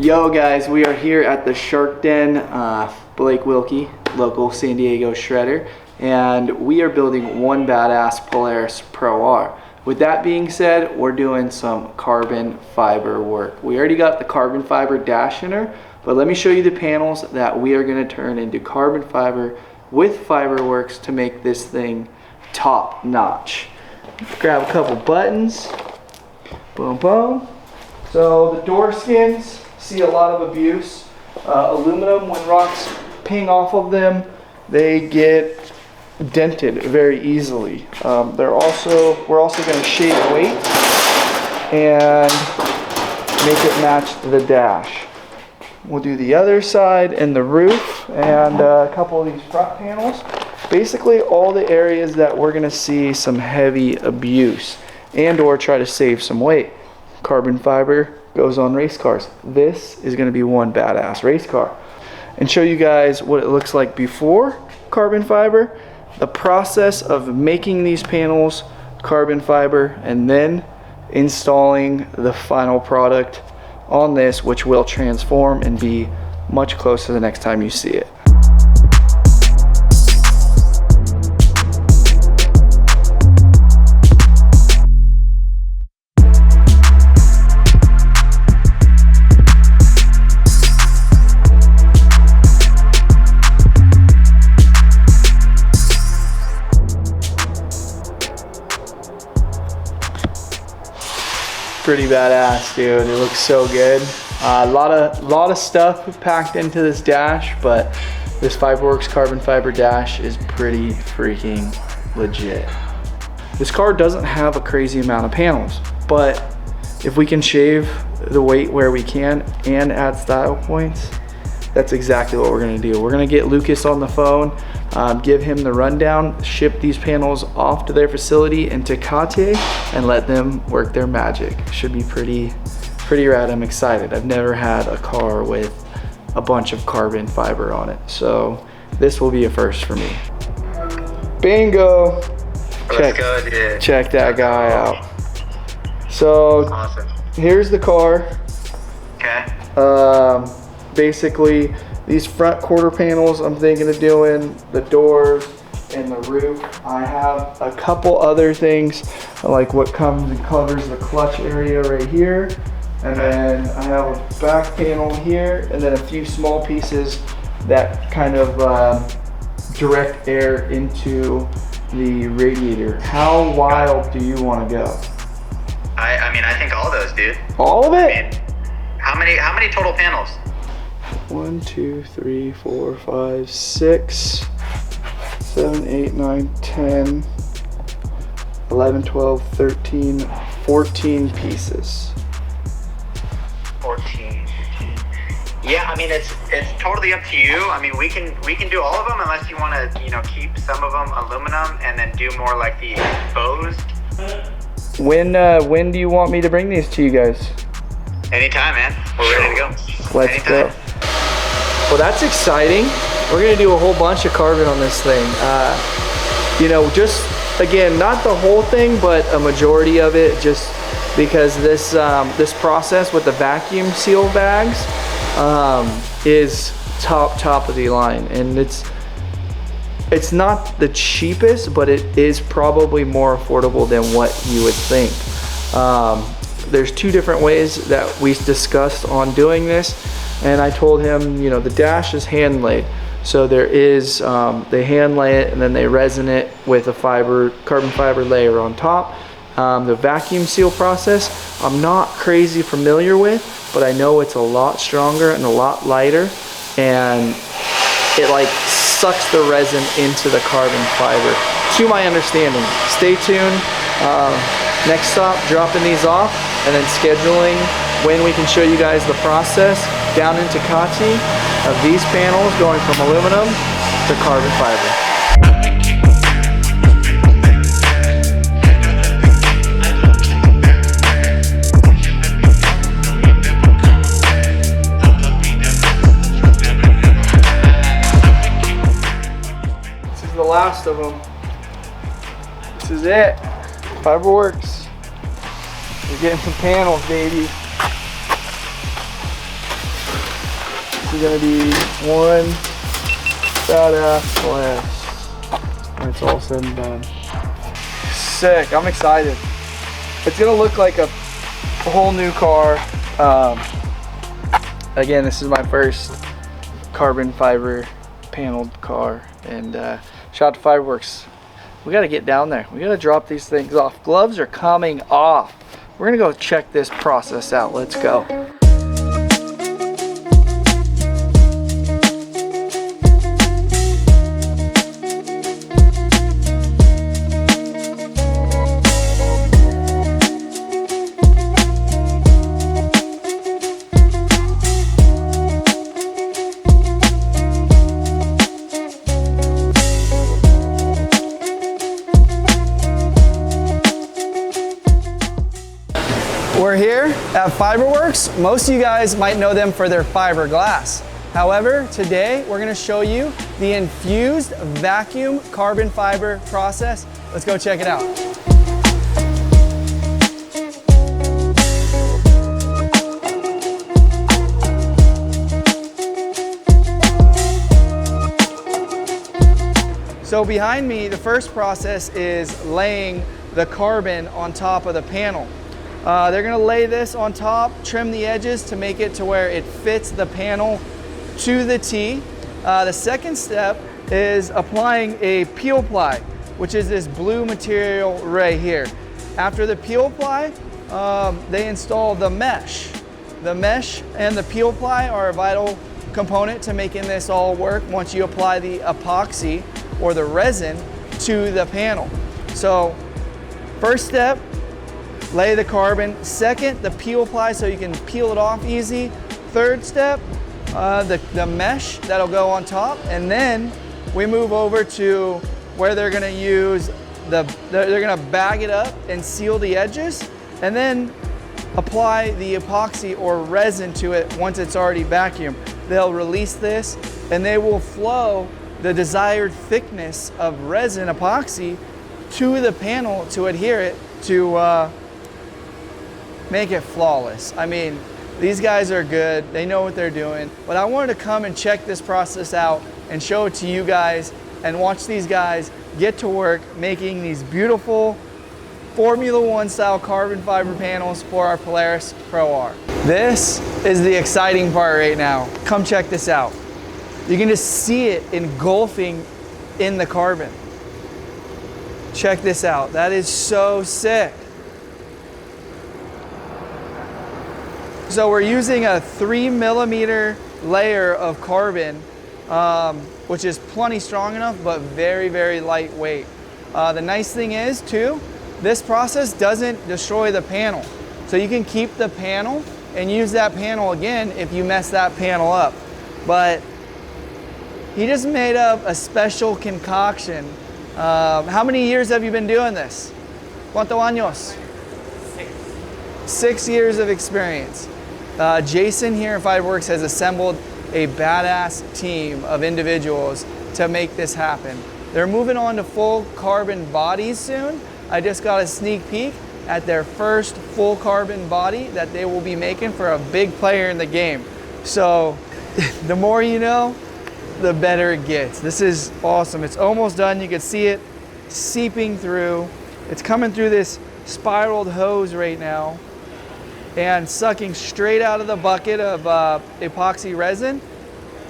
Yo guys, we are here at the Shark Den, Blake Wilkie, local San Diego shredder, and we are building one badass Polaris Pro R. With that being said, we're doing some carbon fiber work. We already got the carbon fiber dash in her, but let me show you the panels that we are going to turn into carbon fiber with Fiberwerx to make this thing top notch. Grab a couple buttons, boom boom. So the door skins see a lot of abuse. Aluminum, when rocks ping off of them, they get dented very easily. We're also going to shave weight and make it match the dash. We'll do the other side and the roof and a couple of these front panels. Basically all the areas that we're going to see some heavy abuse and or try to save some weight. Carbon fiber goes on race cars. This is going to be one badass race car. And show you guys what it looks like before carbon fiber, the process of making these panels carbon fiber, and then installing the final product on this, which will transform and be much closer the next time you see it. Pretty badass, dude. It looks so good. A lot of stuff packed into this dash, but this Fiberwerx carbon fiber dash is pretty freaking legit. This car doesn't have a crazy amount of panels, but if we can shave the weight where we can and add style points, that's exactly what we're gonna do. We're gonna get Lucas on the phone, give him the rundown, ship these panels off to their facility in Tecate, and let them work their magic. Should be pretty rad. I'm excited. I've never had a car with a bunch of carbon fiber on it, so this will be a first for me. Bingo! Let's go, dude. Check that guy out. So awesome. Here's the car. Okay. Basically, these front quarter panels I'm thinking of doing, the doors and the roof. I have a couple other things, like what comes and covers the clutch area right here. And then I have a back panel here, and then a few small pieces that kind of direct air into the radiator. How wild do you want to go? I mean, I think all those, dude. All of it? I mean, how many total panels? 1, 2, 3, 4, 5, 6, 7, 8, 9, 10, 11, 12, 13, 14 pieces. 14. Yeah, I mean, it's totally up to you. I mean, we can do all of them unless you want to, keep some of them aluminum and then do more like the exposed. When do you want me to bring these to you guys? Anytime, man. We're ready to go. Let's go. Well, that's exciting. We're gonna do a whole bunch of carbon on this thing. Just again, not the whole thing, but a majority of it, just because this process with the vacuum seal bags is top of the line, and it's not the cheapest, but it is probably more affordable than what you would think. There's two different ways that we discussed on doing this, and I told him, the dash is hand laid. So there is, they hand lay it and then they resin it with a carbon fiber layer on top. The vacuum seal process, I'm not crazy familiar with, but I know it's a lot stronger and a lot lighter, and it like sucks the resin into the carbon fiber, to my understanding. Stay tuned. Next stop, dropping these off and then scheduling when we can show you guys the process down in Tecate of these panels going from aluminum to carbon fiber. This is the last of them. This is it. Fiberwerx. We're getting some panels, baby. is gonna be one badass Polaris when it's all said and done. Sick, I'm excited. It's gonna look like a whole new car. Again, this is my first carbon fiber paneled car, and shout out to Fiberwerx. We gotta get down there. We gotta drop these things off. Gloves are coming off. We're gonna go check this process out. Let's go. We're here at Fiberwerx. Most of you guys might know them for their fiberglass. However, today we're gonna show you the infused vacuum carbon fiber process. Let's go check it out. So behind me, the first process is laying the carbon on top of the panel. They're gonna lay this on top, trim the edges to make it to where it fits the panel to the T. The second step is applying a peel ply, which is this blue material right here. After the peel ply, they install the mesh. The mesh and the peel ply are a vital component to making this all work once you apply the epoxy or the resin to the panel. So first step, lay the carbon. Second, the peel ply so you can peel it off easy. Third step, the mesh that'll go on top. And then we move over to where they're gonna use they're gonna bag it up and seal the edges, and then apply the epoxy or resin to it once it's already vacuumed. They'll release this and they will flow the desired thickness of resin epoxy to the panel to adhere it to make it flawless. I mean, these guys are good. They know what they're doing. But I wanted to come and check this process out and show it to you guys and watch these guys get to work making these beautiful Formula One style carbon fiber panels for our Polaris Pro R. This is the exciting part right now. Come check this out. You can just see it engulfing in the carbon. Check this out. That is so sick. So we're using a 3mm layer of carbon, which is plenty strong enough, but very, very lightweight. The nice thing is too, this process doesn't destroy the panel. So you can keep the panel and use that panel again if you mess that panel up. But he just made up a special concoction. How many years have you been doing this? ¿Cuántos años? 6 years of experience. Jason here at Fiberwerx has assembled a badass team of individuals to make this happen. They're moving on to full carbon bodies soon. I just got a sneak peek at their first full carbon body that they will be making for a big player in the game. So the more you know, the better it gets. This is awesome. It's almost done. You can see it seeping through. It's coming through this spiraled hose right now and sucking straight out of the bucket of epoxy resin.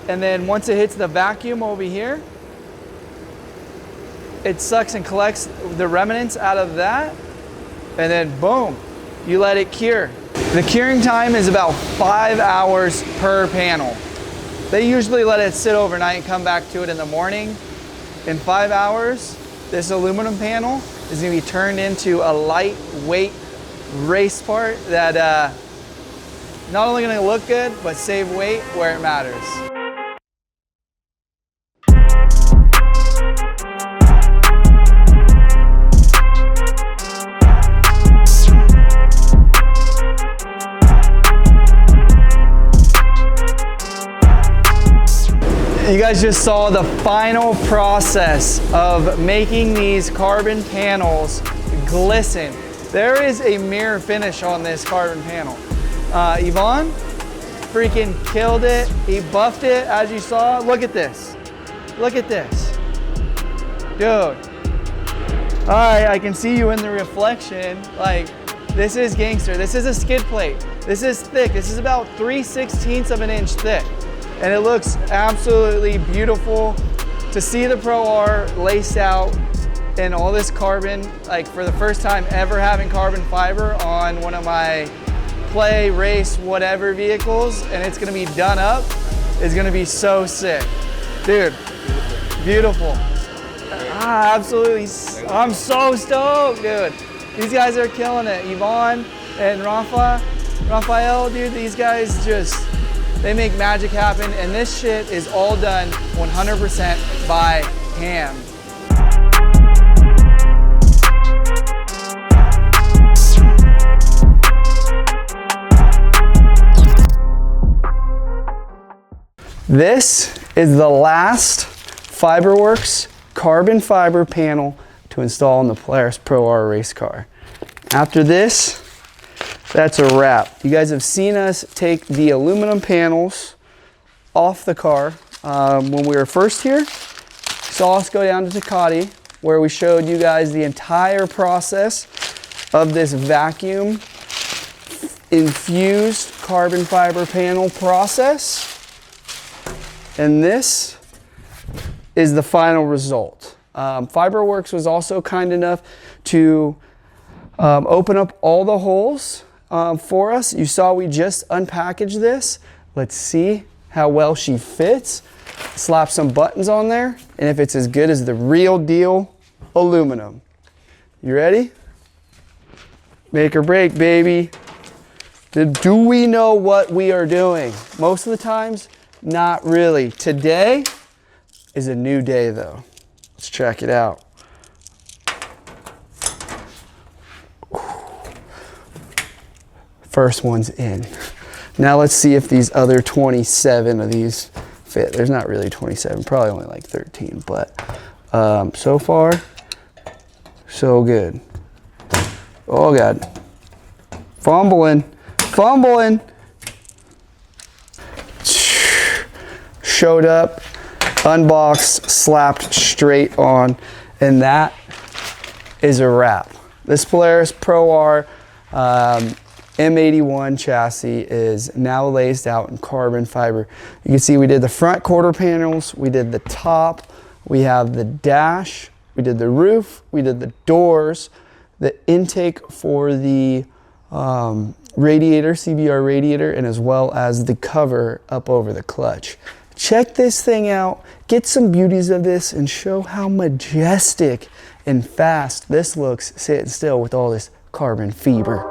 And then once it hits the vacuum over here, it sucks and collects the remnants out of that, and then boom, you let it cure. The curing time is about 5 hours per panel. They usually let it sit overnight and come back to it in the morning. In 5 hours, this aluminum panel is gonna be turned into a lightweight race part that not only gonna look good, but save weight where it matters. You guys just saw the final process of making these carbon panels glisten. There is a mirror finish on this carbon panel. Yvonne, freaking killed it. He buffed it, as you saw. Look at this. Look at this. Dude. All right, I can see you in the reflection. Like, this is gangster. This is a skid plate. This is thick. This is about 3/16 of an inch thick. And it looks absolutely beautiful to see the Pro R laced out in all this carbon, like for the first time ever having carbon fiber on one of my play, race, whatever vehicles, and it's gonna be done up, is gonna be so sick. Dude, beautiful. Absolutely, I'm so stoked, dude. These guys are killing it. Yvonne and Raphael, dude, these guys just, they make magic happen, and this shit is all done 100% by hand. This is the last Fiberwerx carbon fiber panel to install in the Polaris Pro R race car. After this, that's a wrap. You guys have seen us take the aluminum panels off the car when we were first here. You saw us go down to Ducati, where we showed you guys the entire process of this vacuum infused carbon fiber panel process. And this is the final result. Fiberwerx was also kind enough to open up all the holes for us. You saw we just unpackaged this. Let's see how well she fits. Slap some buttons on there, and if it's as good as the real deal aluminum. You ready? Make or break, baby. Do we know what we are doing? Most of the times, not really. Today is a new day though. Let's check it out. First one's in. Now let's see if these other 27 of these fit. There's not really 27, probably only like 13, but so far, so good. Oh God. Fumbling. Showed up, unboxed, slapped straight on, and that is a wrap. This Polaris Pro R M81 chassis is now laced out in carbon fiber. You can see we did the front quarter panels, we did the top, we have the dash, we did the roof, we did the doors, the intake for the radiator, CBR radiator, and as well as the cover up over the clutch. Check this thing out, get some beauties of this, and show how majestic and fast this looks sitting still with all this carbon fiber.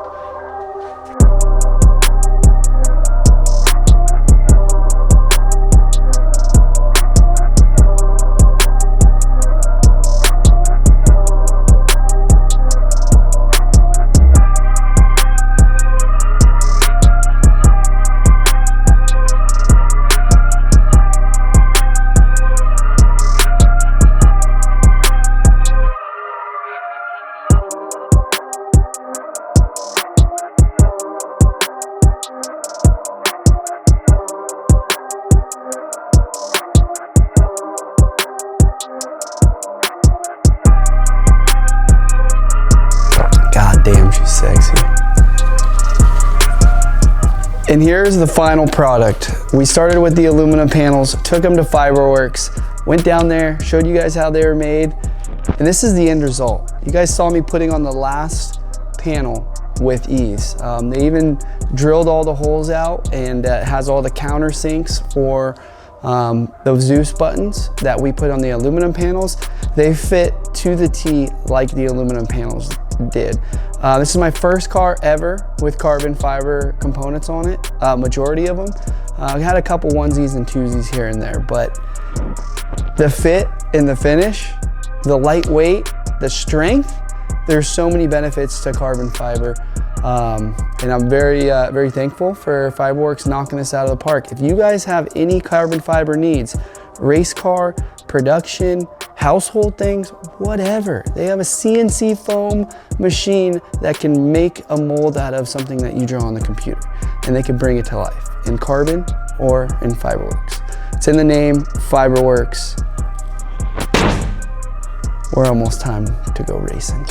Damn, she's sexy. And here's the final product. We started with the aluminum panels, took them to Fiberwerx, went down there, showed you guys how they were made, and this is the end result. You guys saw me putting on the last panel with ease. They even drilled all the holes out, and it has all the countersinks for those Zeus buttons that we put on the aluminum panels. They fit to the T like the aluminum panels did. This is my first car ever with carbon fiber components on it, majority of them. I had a couple onesies and twosies here and there, but the fit and the finish, the lightweight, the strength, there's so many benefits to carbon fiber. And I'm very thankful for Fiberwerx knocking this out of the park. If you guys have any carbon fiber needs, race car, production, household things, whatever. They have a CNC foam machine that can make a mold out of something that you draw on the computer, and they can bring it to life in carbon or in Fiberwerx. It's in the name, Fiberwerx. We're almost time to go racing.